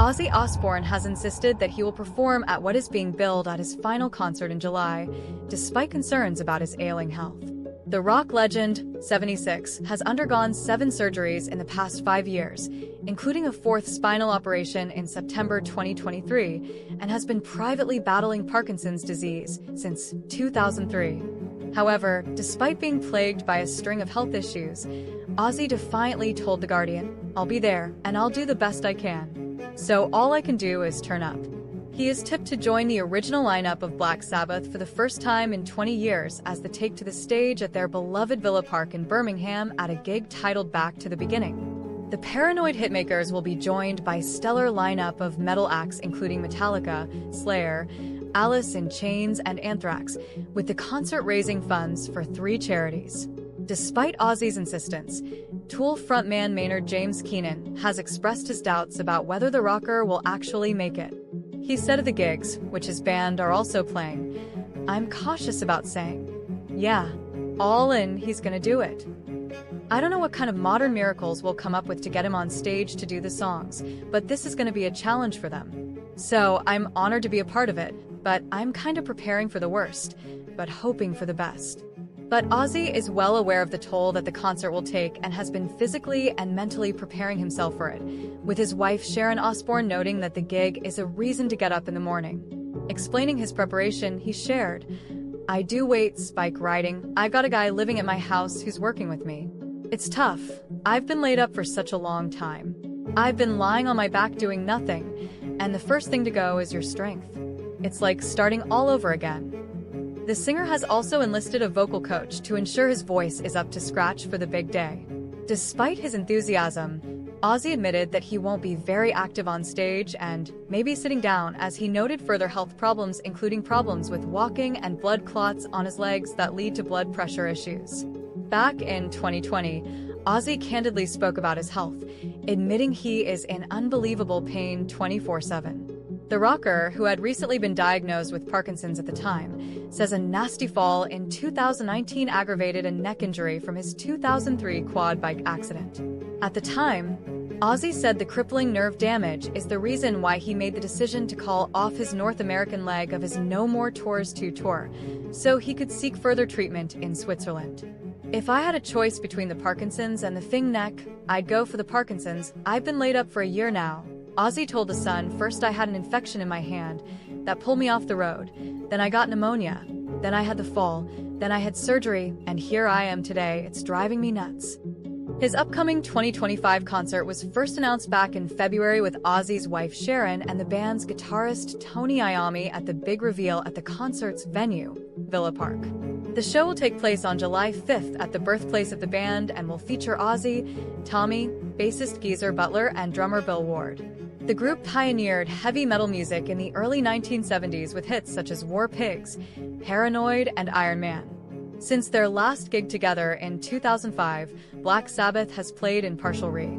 Ozzy Osbourne has insisted that he will perform at what is being billed as his final concert in July, despite concerns about his ailing health. The rock legend, 76, has undergone 7 surgeries in the past 5 years, including a 4th spinal operation in September 2023, and has been privately battling Parkinson's disease since 2003. However, despite being plagued by a string of health issues, Ozzy defiantly told The Guardian, "I'll be there, and I'll do the best I can. So all I can do is turn up." He is tipped to join the original lineup of Black Sabbath for the first time in 20 years as they take to the stage at their beloved Villa Park in Birmingham at a gig titled Back to the Beginning. The Paranoid Hitmakers will be joined by a stellar lineup of metal acts including Metallica, Slayer, Alice in Chains, and Anthrax, with the concert raising funds for 3 charities. Despite Ozzy's insistence, Tool frontman Maynard James Keenan has expressed his doubts about whether the rocker will actually make it. He said of the gigs, which his band are also playing, "I'm cautious about saying, yeah, all in, he's gonna do it. I don't know what kind of modern miracles we'll come up with to get him on stage to do the songs, but this is gonna be a challenge for them. So I'm honored to be a part of it, but I'm kind of preparing for the worst, but hoping for the best." But Ozzy is well aware of the toll that the concert will take and has been physically and mentally preparing himself for it, with his wife Sharon Osbourne noting that the gig is a reason to get up in the morning. Explaining his preparation, he shared, "I do weights, bike riding, I've got a guy living at my house who's working with me. It's tough. I've been laid up for such a long time. I've been lying on my back doing nothing, and the first thing to go is your strength. It's like starting all over again." The singer has also enlisted a vocal coach to ensure his voice is up to scratch for the big day. Despite his enthusiasm, Ozzy admitted that he won't be very active on stage and may be sitting down, as he noted further health problems including problems with walking and blood clots on his legs that lead to blood pressure issues. Back in 2020, Ozzy candidly spoke about his health, admitting he is in unbelievable pain 24/7. The rocker, who had recently been diagnosed with Parkinson's at the time, says a nasty fall in 2019 aggravated a neck injury from his 2003 quad bike accident. At the time, Ozzy said the crippling nerve damage is the reason why he made the decision to call off his North American leg of his No More Tours 2 tour, so he could seek further treatment in Switzerland. "If I had a choice between the Parkinson's and the Thing neck, I'd go for the Parkinson's. I've been laid up for a year now," Ozzy told The Sun. "First I had an infection in my hand that pulled me off the road, then I got pneumonia, then I had the fall, then I had surgery, and here I am today. It's driving me nuts." His upcoming 2025 concert was first announced back in February with Ozzy's wife Sharon and the band's guitarist Tony Iommi at the big reveal at the concert's venue, Villa Park. The show will take place on July 5th at the birthplace of the band and will feature Ozzy, Tommy, bassist Geezer Butler, and drummer Bill Ward. The group pioneered heavy metal music in the early 1970s with hits such as War Pigs, Paranoid, and Iron Man. Since their last gig together in 2005, Black Sabbath has played in partial re